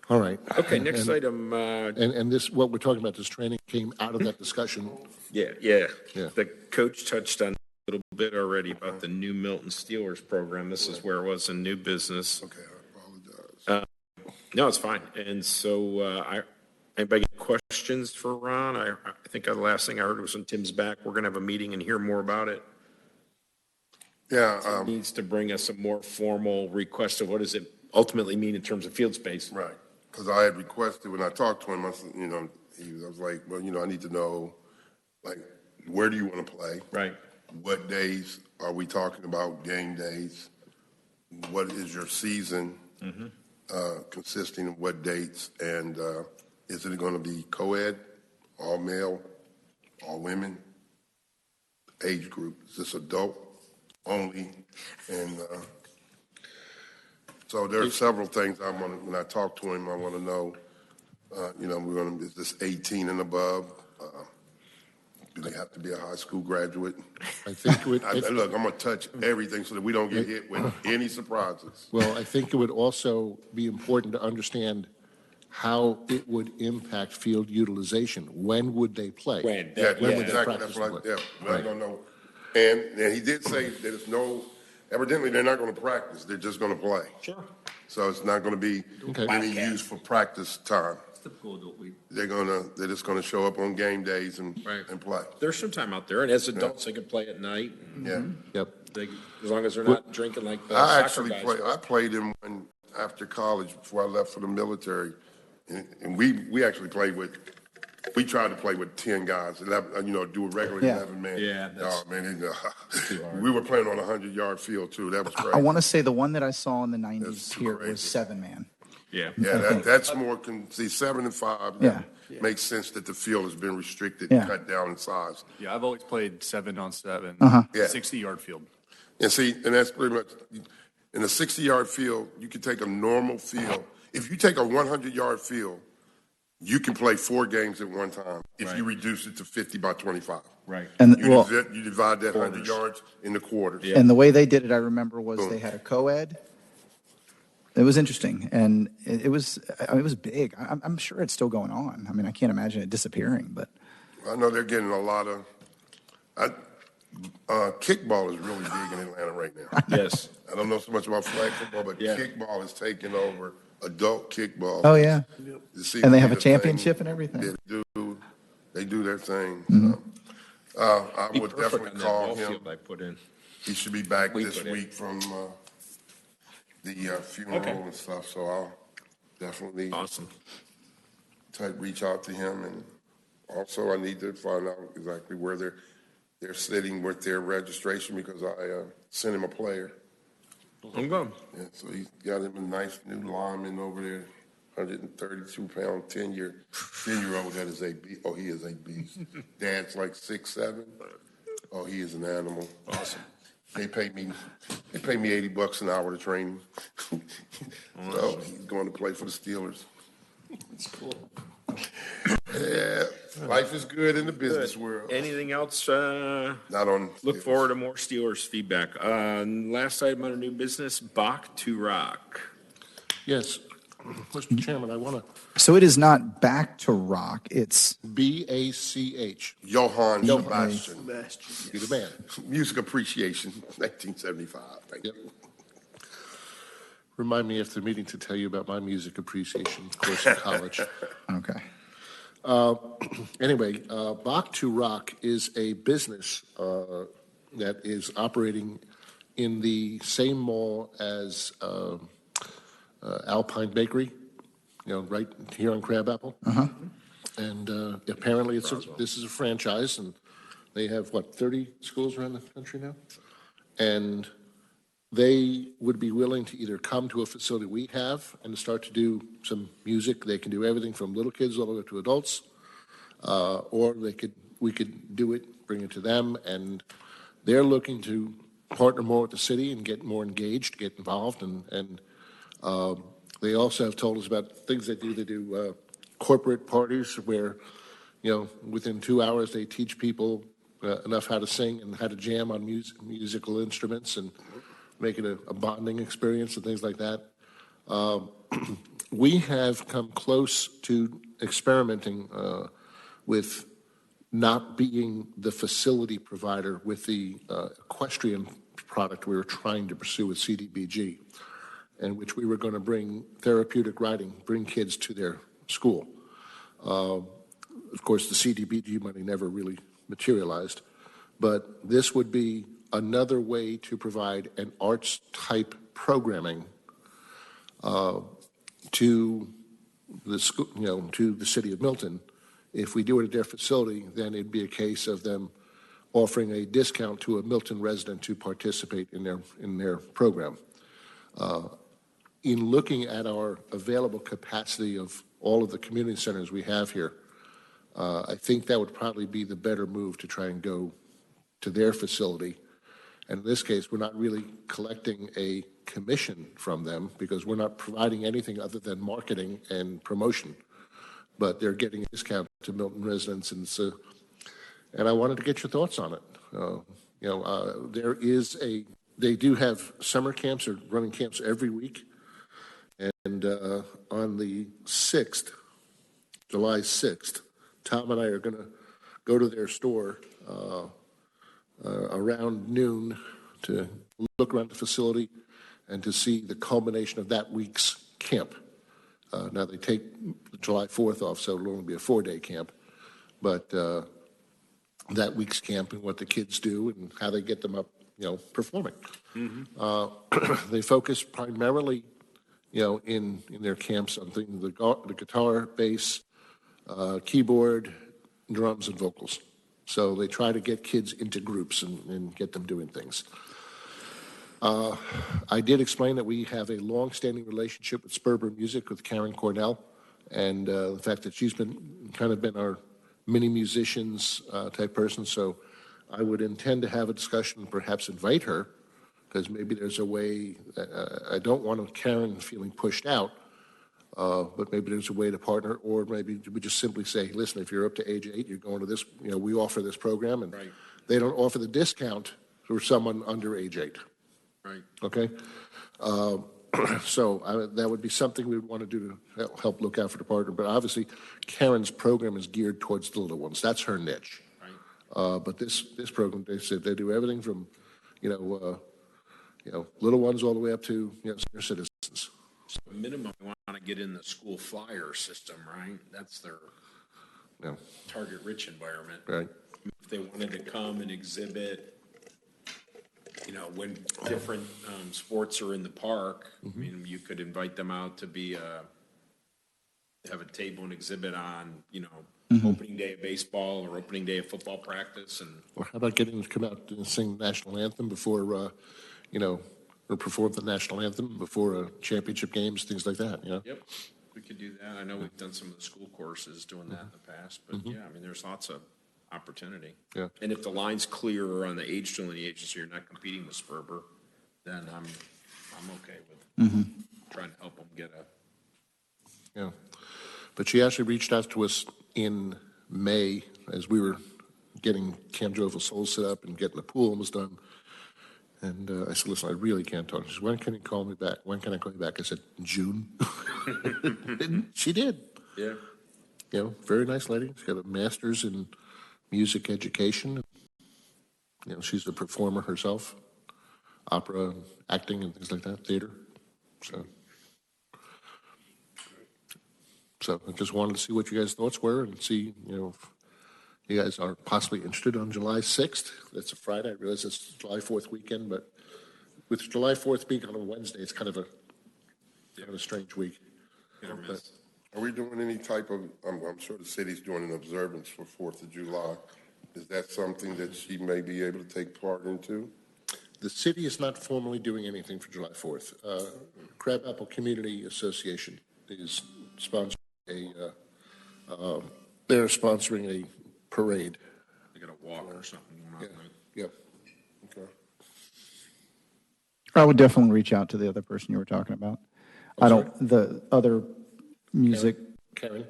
All right. Okay, next item. And this, what we're talking about, this training came out of that discussion. Yeah. Yeah. The coach touched on a little bit already about the new Milton Steelers program. This is where it was in new business. Okay, I apologize. No, it's fine. And so anybody got questions for Ron? I think the last thing I heard was when Tim's back, we're going to have a meeting and hear more about it. Yeah, He needs to bring us a more formal request of what does it ultimately mean in terms of field space. right. Because I had requested, when I talked to him, I said, I was like, well, I need to know, like, where do you want to play? Right. What days are we talking about, game days? What is your season consisting of what dates? And is it going to be co-ed, all male, all women, age group? Is this adult only? And so there are several things I want. When I talk to him, I want to know. Is this 18 and above? Do they have to be a high school graduate. I think it would, Look, I'm going to touch everything so that we don't get hit with any surprises. well, I think it would also be important to understand how it would impact field utilization. When would they play? When? Yeah, When that's would they exactly, practice that's what, play? yeah, I don't know. And he did say that it's no, evidently they're not going to practice, they're just going to play. Sure. So it's not going to be Okay. any Wildcat. use for practice time. Typical adult league. They're just going to show up on game days and play. There's some time out there, and as adults, they can play at night, Yeah. Yep. as long as they're not drinking like the I soccer actually guys. played. I played him after college before I left for the military, and we actually played with. We tried to play with 10 guys, 11, do a regular Yeah. 11 man. Yeah, that's- Oh man, we were playing on a 100-yard field too. That was crazy. I want to say the one that I saw in the 90s That's here crazy. was 7-man. Yeah. Yeah, that's more. See, 7 and 5. Yeah. Makes sense that the field has been restricted, Yeah. cut down in size. Yeah, I've always played 7-on-7, Yeah. 60-yard field. And see, and that's pretty much in a 60-yard field. You can take a normal field. If you take a 100-yard field, you can play 4 games at one time. If you reduce it to 50 by 25. Right. And You divide that 100 yards into quarters. and the way they did it, I remember, was they had a co-ed. It was interesting, and it was big. I'm sure it's still going on. I mean, I can't imagine it disappearing, but I know they're getting a lot of. Kickball is really big in Atlanta right now. Yes. I don't know so much about flag football, but Yeah. kickball is taking over adult kickball. oh yeah, It seems and they to have be a the thing. championship and everything. Yeah, they do their thing. Mm-hmm. I Be would perfect definitely on that call ball him. field I put in. He should be back We this put in. week from the funeral Okay. and stuff, so I'll definitely Awesome. reach out to him. And also, I need to find out exactly where they're sitting with their registration, because I sent him a player. I'm going. Yeah, so he's got him a nice new lineman over there, 132-pound, 10-year-old that is a beast. Oh, he is a beast. Dad's like 6'7". Oh, he is an animal. Awesome. They pay me $80 an hour to train him. So he's going to play for the Steelers. That's cool. Yeah, life is good in the business world. Anything else? Not on. Look forward to more Steelers feedback. Last item under new business, Bach to Rock. Yes. Mr. Chairman, I want So it is not back to rock. It's to BACH. Johann Sebastian. Be the man. Music Appreciation, 1975. Thank Yep. you. Remind me after the meeting to tell you about my music appreciation course in college. okay. Anyway, Bach to Rock is a business that is operating in the same mall as Alpine Bakery, right here on Crabapple. And apparently this is a franchise, and they have, 30 schools around the country now? And they would be willing to either come to a facility we have and start to do some music. They can do everything from little kids all the way up to adults, or we could do it, bring it to them, and they're looking to partner more with the city and get more engaged, get involved, and they also have told us about things they do. They do corporate parties where, within 2 hours they teach people enough how to sing and how to jam on musical instruments and make it a bonding experience and things like that. We have come close to experimenting with not being the facility provider with the equestrian product we were trying to pursue with CDBG, in which we were going to bring therapeutic riding, bring kids to their school. Of course, the CDBG money never really materialized, but this would be another way to provide an arts-type programming to the school, to the city of Milton. If we do it at their facility, then it'd be a case of them offering a discount to a Milton resident to participate in their program. In looking at our available capacity of all of the community centers we have here, I think that would probably be the better move to try and go to their facility. And in this case, we're not really collecting a commission from them because we're not providing anything other than marketing and promotion. But they're getting a discount to Milton residents, and and I wanted to get your thoughts on it. They do have summer camps or running camps every week, and on the 6th, July 6th, Tom and I are going to go to their store around noon to look around the facility and to see the culmination of that week's camp. Now, they take July 4th off, so it'll only be a 4-day camp, but that week's camp and what the kids do and how they get them up, performing. They focus primarily, in their camps on things, the guitar, bass, keyboard, drums, and vocals. So they try to get kids into groups and get them doing things. I did explain that we have a long-standing relationship with Sperber Music with Karen Cornell, and the fact that she's been our mini musicians type person. So I would intend to have a discussion, perhaps invite her, because maybe there's a way. I don't want Karen feeling pushed out, but maybe there's a way to partner, or maybe we just simply say, listen, if you're up to age 8, you're going to this. We offer this program, and they don't offer the discount for someone under age 8. Right. Okay. So that would be something we would want to do to help look out for the partner. But obviously, Karen's program is geared towards the little ones. That's her niche. Right. But this program, they said they do everything from, little ones all the way up to senior citizens. So minimum, we want to get in the school flyer system, right? That's their target-rich environment. Right. If they wanted to come and exhibit, when different sports are in the park, I mean, you could invite them out to be have a table and exhibit on, opening day of baseball or opening day of football practice, and Or how about getting them to come out and sing the national anthem before, or perform the national anthem before championship games, things like that. Yep, we could do that. I know we've done some of the school courses doing that in the past, but yeah, I mean, there's lots of opportunity. Yeah. And if the line's clear on the age delineation, so you're not competing with Sperber, then I'm okay with trying to help them get a. Yeah. But she actually reached out to us in May as we were getting Camp Joyful Souls set up and getting the pool almost done. And I said, listen, I really can't talk. She said, when can you call me back? When can I call you back? I said, June. And she did. Yeah. Very nice lady. She's got a master's in music education. She's a performer herself, opera, acting, and things like that, theater. So I just wanted to see what you guys' thoughts were and see, if you guys are possibly interested on July 6th. That's a Friday. I realize it's July 4th weekend, but with July 4th being on a Wednesday, it's kind of a strange week. But, Are we doing any type of, I'm sure the city's doing an observance for 4th of July. Is that something that she may be able to take part into? the city is not formally doing anything for July 4th. Crab Apple Community Association is sponsoring they're sponsoring a parade. They got a walk or something going on, right? Yeah. Okay. I would definitely reach out to the other person you were talking about. The other music, Karen?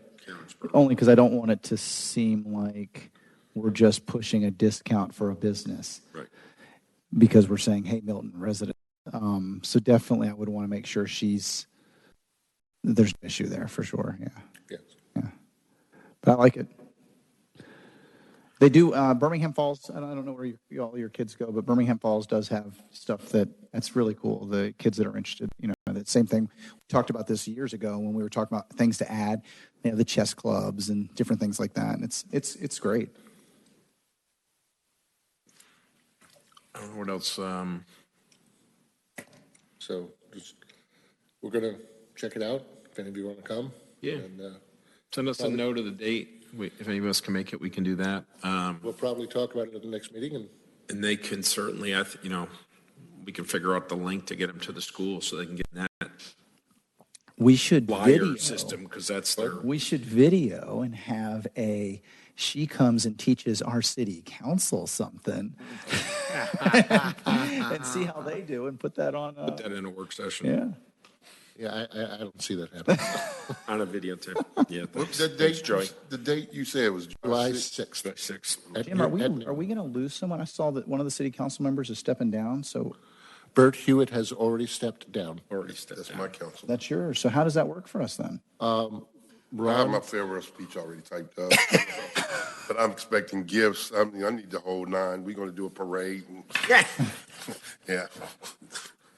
only because I don't want it to seem like we're just pushing a discount for a business. Right. Because we're saying, hey, Milton resident. So definitely I would want to make sure there's an issue there for sure. Yeah. Yes. Yeah. But I like it. They do, Birmingham Falls, and I don't know where all your kids go, but Birmingham Falls does have stuff that's really cool. The kids that are interested, the same thing. We talked about this years ago when we were talking about things to add. They have the chess clubs and different things like that, and it's great. I don't know what else. So we're going to check it out if any of you want to come. Yeah. And, Send us a note of the date. If any of us can make it, we can do that. we'll probably talk about it at the next meeting. And they can certainly, we can figure out the link to get them to the school so they can get in that We should flyer video system because that's their. We should video and have she comes and teaches our city council something and see how they do and put that on. Put that in a work session. Yeah. Yeah, I don't see that happening. On a videotape. Yeah, thanks. The Thanks, date, Joey. the date you said was July July 6th. 6th. 6. At Jim, are we, at noon. are we going to lose someone? I saw that one of the city council members is stepping down, so Bert Hewitt has already stepped down. Already stepped That's down. my council. that's yours. So how does that work for us then? I have my farewell speech already typed up. But I'm expecting gifts. I mean, I need the whole nine. We're going to do a parade. Yeah. Yeah,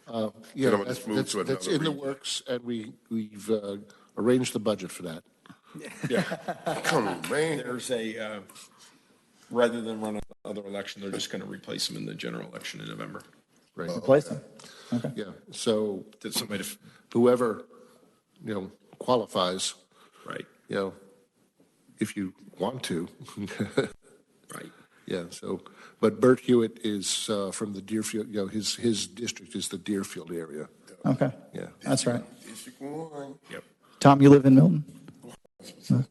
Then I'm gonna just move to that's another in the region. works, and we've arranged the budget for that. Come on, man. There's a, rather than run another election, they're just going to replace him in the general election in November. Right. Replace them? Okay. Yeah, so Did somebody, whoever, qualifies, right, if you want to. right. Yeah, so, but Bert Hewitt is from the Deerfield, his district is the Deerfield area. Okay. Yeah. That's right. District 1. Yep. Tom, you live in Milton?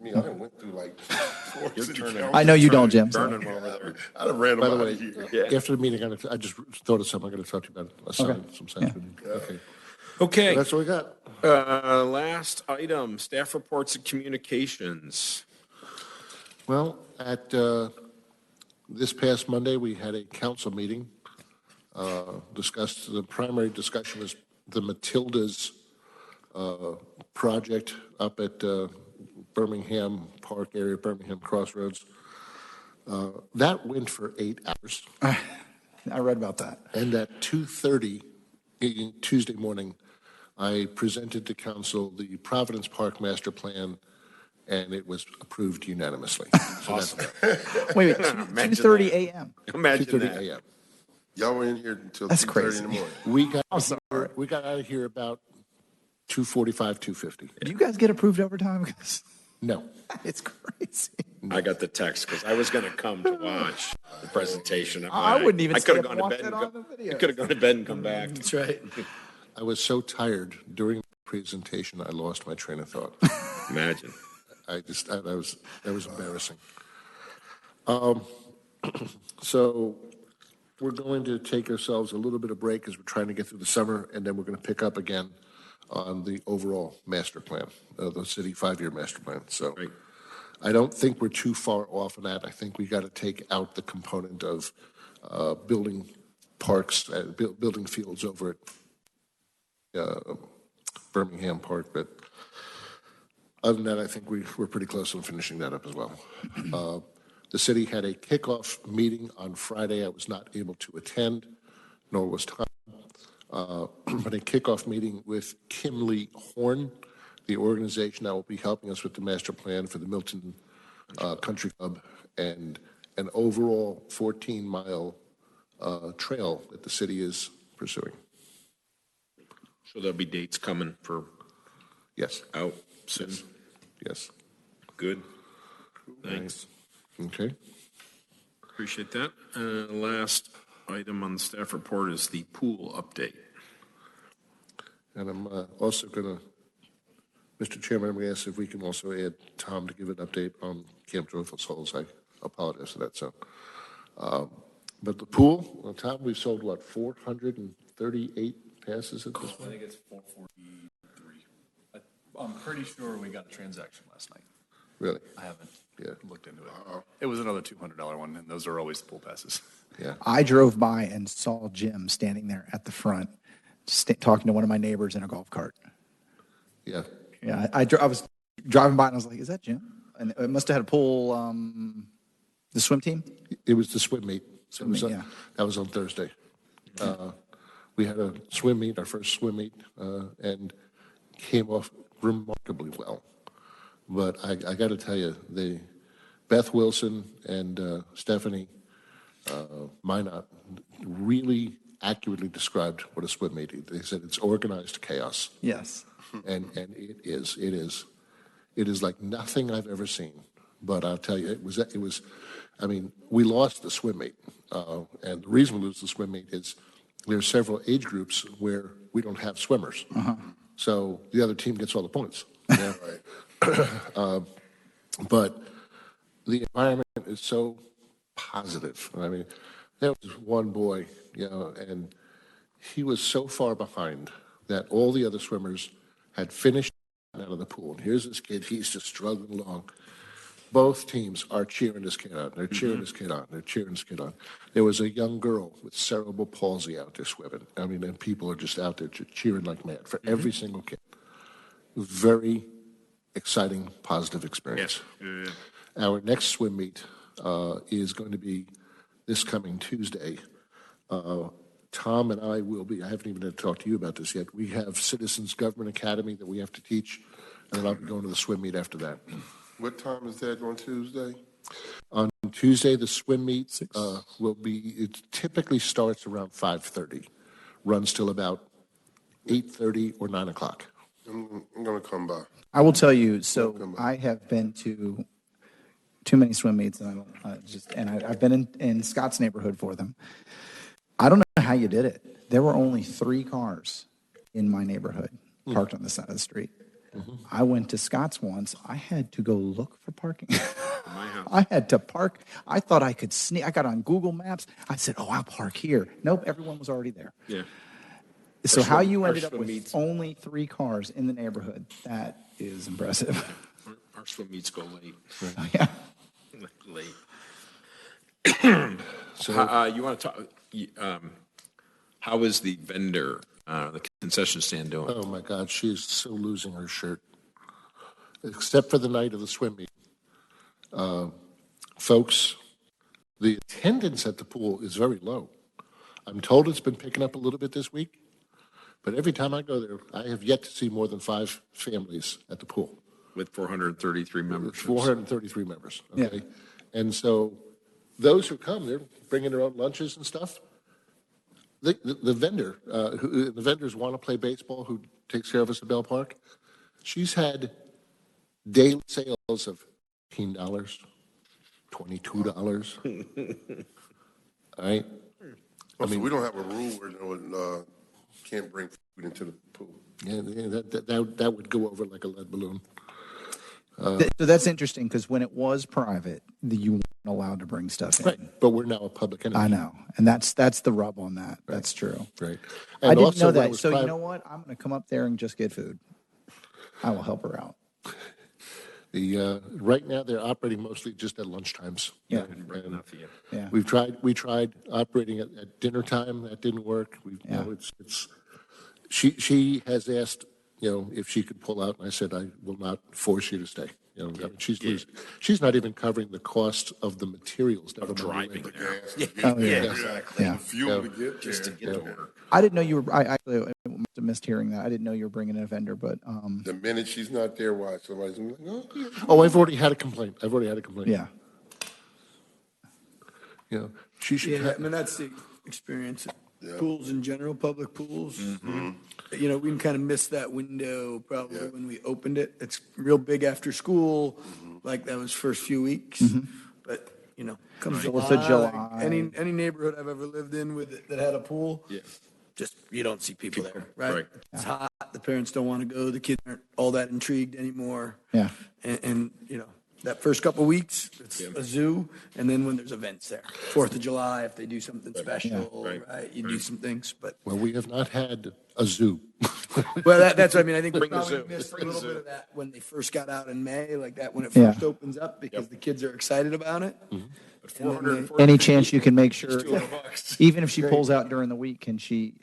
Me, I done went through like 4 city councils. I know you don't, Jim. so- Burning over there. I done ran By them the out way, of here. after the meeting, I just thought of something I'm going to talk to you about, Okay. some sense. Okay. Okay, That's what we got. last item, staff reports and communications. Well, at this past Monday, we had a council meeting. The primary discussion was the Matildas project up at Birmingham Park area, Birmingham Crossroads. That went for 8 hours. I read about that. And at 2:30 Tuesday morning, I presented to council the Providence Park Master Plan, and it was approved unanimously. So Awesome. Wait, Imagine 2:30 that. a.m. Imagine 2:30 that. a.m. Y'all were in here until That's 2:30 in the crazy. morning. We got out of here about 2:45, 2:50. Do you guys get approved overtime? Because No. it's crazy. I got the text because I was going to come to watch the presentation. I wouldn't even I stay could have up gone and to bed. watch it on the video. I could have gone to bed and come back. That's right. I was so tired during the presentation, I lost my train of thought. Imagine. That was embarrassing. So we're going to take ourselves a little bit of break as we're trying to get through the summer, and then we're going to pick up again on the overall master plan, the city 5-year master plan. So Right. I don't think we're too far off on that. I think we got to take out the component of building parks, building fields over at Birmingham Park, but other than that, I think we're pretty close on finishing that up as well. The city had a kickoff meeting on Friday. I was not able to attend, nor was Tom, but a kickoff meeting with Kimley Horn, the organization that will be helping us with the master plan for the Milton Country Club, and an overall 14-mile trail that the city is pursuing. So there'll be dates coming for Yes, out soon. yes. Good. Thanks. Okay. Appreciate that. Last item on the staff report is the pool update. And I'm also going to, Mr. Chairman, I'm going to ask if we can also add Tom to give an update on Camp Joyful Souls. I apologize for that. So, but the pool, well, Tom, we've sold what, 438 passes at this I point? think it's 443. I'm pretty sure we got a transaction last night. Really? I haven't Yeah. looked into it. It was another $200 one, and those are always the pool passes. Yeah. I drove by and saw Jim standing there at the front, talking to one of my neighbors in a golf cart. Yeah. Yeah, I was driving by and I was like, "Is that Jim?" And it must have had a pool, the swim team. It was the swim meet. So it was, Swim meet, yeah. That was on Thursday. We had a swim meet, our first swim meet, and came off remarkably well. But I got to tell you, Beth Wilson and Stephanie Minot really accurately described what a swim meet is. They said it's organized chaos. Yes. And it is like nothing I've ever seen. But I'll tell you, it was, I mean, we lost the swim meet. And the reason we lose the swim meet is there are several age groups where we don't have swimmers. So the other team gets all the points. You know? But the environment is so positive. I mean, there was one boy, and he was so far behind that all the other swimmers had finished out of the pool. And here's this kid, he's just struggling along. Both teams are cheering this kid on. They're cheering this kid on. They're cheering this kid on. There was a young girl with cerebral palsy out there swimming. I mean, and people are just out there cheering like mad for every single kid. Very exciting, positive experience. Yes. Our next swim meet is going to be this coming Tuesday. Tom and I will be, I haven't even had to talk to you about this yet. We have Citizens Government Academy that we have to teach, and then I'll be going to the swim meet after that. What time is that on Tuesday? On Tuesday, the swim meet will be, it typically starts around 5:30, runs till about 8:30 or 9 o'clock. I'm going to come by. I will tell you, so I have been to too many swim meets, and I've been in Scott's neighborhood for them. I don't know how you did it. There were only 3 cars in my neighborhood parked on the side of the street. I went to Scott's once. I had to go look for parking. My house. I had to park. I thought I could sneak. I got on Google Maps. I said, "Oh, I'll park here." Nope, everyone was already there. Yeah. So Our how swim- you our ended up swim with meets- only 3 cars in the neighborhood, that is impressive. Our swim meets go late. Yeah. Late. So You want to talk, how is the vendor, the concession stand doing? oh my God, she is so losing her shirt. Except for the night of the swim meet. Folks, the attendance at the pool is very low. I'm told it's been picking up a little bit this week, but every time I go there, I have yet to see more than 5 families at the pool. With 433 members. 433 members, Yeah. okay? And so those who come, they're bringing their own lunches and stuff. The vendor, the vendors want to play baseball, who takes care of us at Bell Park, she's had daily sales of $15, $22. All right? Also, we don't have a rule where no one can't bring food into the pool. Yeah, that would go over like a lead balloon. So that's interesting because when it was private, you weren't allowed to bring stuff in. Right, but we're now a public entity. I know, and that's the rub on that. That's true. Right. I And didn't also know when it that. was So you private- know what? I'm going to come up there and just get food. I will help her out. Right now, they're operating mostly just at lunchtimes. Yeah. Didn't bring enough yet. Yeah. We tried operating at dinner time. That didn't work. She has asked, if she could pull out, and I said, I will not force you to stay. I mean, she's not even covering the cost of the materials. Never mind the Driving labor. there. Oh yeah. Exactly. Yeah. Fuel to get Just to there. get to work. I didn't know you were. I actually must have missed hearing that. I didn't know you were bringing in a vendor, but The minute she's not there, why? Somebody's gonna be like, oh, yeah. Oh, I've already had a complaint. yeah. She should. Yeah, I mean, that's the experience. Pools in general, public pools. We can kind of miss that window probably when we opened it. It's real big after school, like that was first few weeks. But, come 4th of July. like any neighborhood I've ever lived in that had a pool, just, you don't see people there, right? right. It's hot, the parents don't want to go, the kids aren't all that intrigued anymore. Yeah. And that first couple of weeks, it's a zoo, and then when there's events there, 4th of July, if they do something special, right, you do some things, but, Well, we have not had a zoo. well, that's what I mean, I think we Bring the probably zoo. missed a Bring the little bit zoo. of that when they first got out in May, like that, when it Yeah. first opens up, because the kids are excited about it. But 440 Any chance you can make sure, $200. even if she pulls out during the week, can she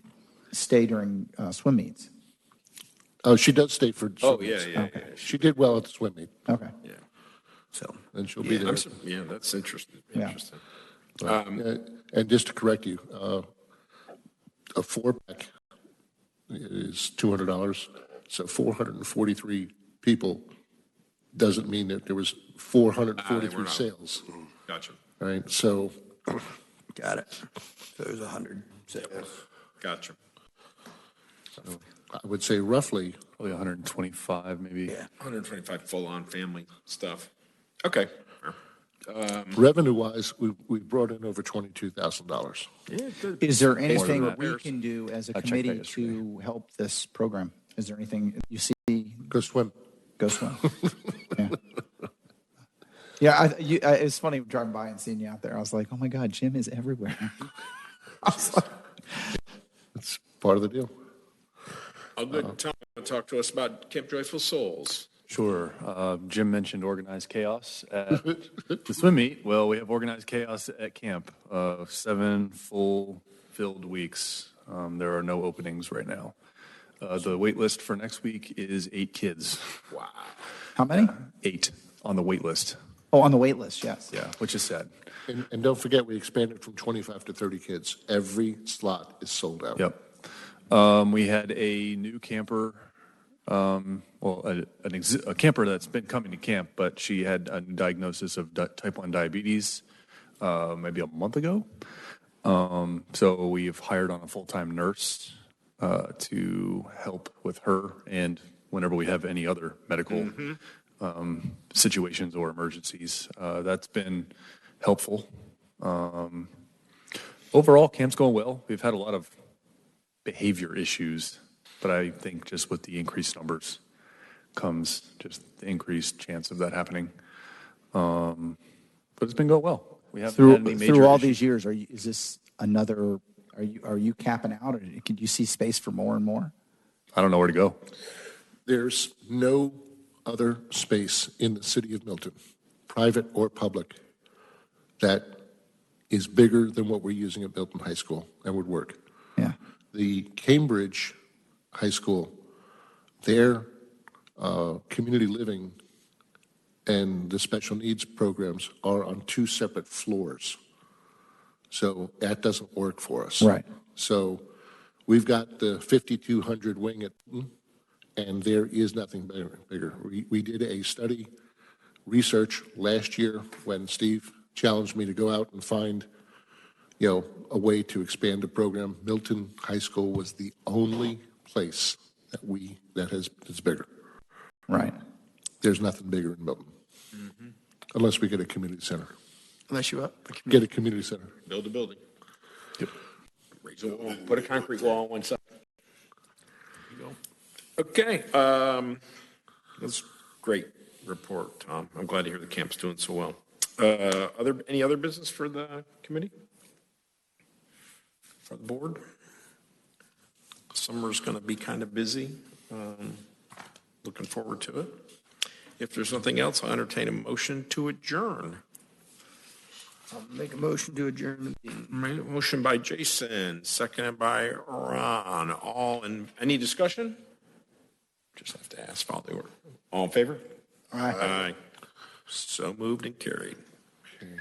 stay during swim meets? Oh, she does stay for. Oh, swim yeah, meets. yeah. She did well at the swim meet, Okay. Yeah. So, and she'll be there. Yeah, that's interesting. Yeah. Interesting. And just to correct you, a 4-pack is $200. So 443 people doesn't mean that there was 443 not. sales, Gotcha. right? So got it. So there's 100 sales. Gotcha. I would say roughly, Probably 125, maybe. Yeah. 125 full-on family stuff. Okay. revenue-wise, we brought in over $22,000. Yeah, good. Is there than anything that. we can do as a I checked that committee yesterday. to help this program? Is there anything you see? Go swim. Go swim. Yeah. Yeah, it's funny driving by and seeing you out there. I was like, oh my God, Jim is everywhere. I was like, It's part of the deal. Oh, good. Tell Talk to us about Camp Joyful Souls. Sure. Jim mentioned organized chaos at the swim meet. Well, we have organized chaos at camp. 7 full filled weeks. There are no openings right now. The wait list for next week is 8 kids. Wow. How many? 8 on the wait list. Oh, on the wait list, yes. Yeah, which is sad. And don't forget, we expanded from 25 to 30 kids. Every slot is sold out. Yep. We had a new camper, a camper that's been coming to camp, but she had a diagnosis of type 1 diabetes maybe a month ago. So we've hired on a full-time nurse to help with her and whenever we have any other medical situations or emergencies. That's been helpful. Overall, camp's going well. We've had a lot of behavior issues, but I think just with the increased numbers comes just the increased chance of that happening. But it's been going well. We haven't had any major Through all issues. these years, is this another? Are you capping out, or could you see space for more and more? I don't know where to go. There's no other space in the city of Milton, private or public, that is bigger than what we're using at Milton High School and would work. Yeah. The Cambridge High School, their community living and the special needs programs are on 2 separate floors. So that doesn't work for us. Right. So we've got the 5,200 wing at, and there is nothing bigger. We did a study research last year when Steve challenged me to go out and find, a way to expand the program. Milton High School was the only place that's bigger. Right. There's nothing bigger in Milton, unless we get a community center. Unless you Get a community center. Build a building. Yep. Raise a wall, put a concrete wall on one side. There you go. Okay. That's great report, Tom. I'm glad to hear the camp's doing so well. Any other business for the committee? For the board? Summer's going to be kind of busy. Looking forward to it. If there's nothing else, I'll entertain a motion to adjourn. I'll make a motion to adjourn the meeting. Motion by Jason, seconded by Ron. Any discussion? Just have to ask, follow the order. All in favor? Aye. Aye. So moved and carried. Okay.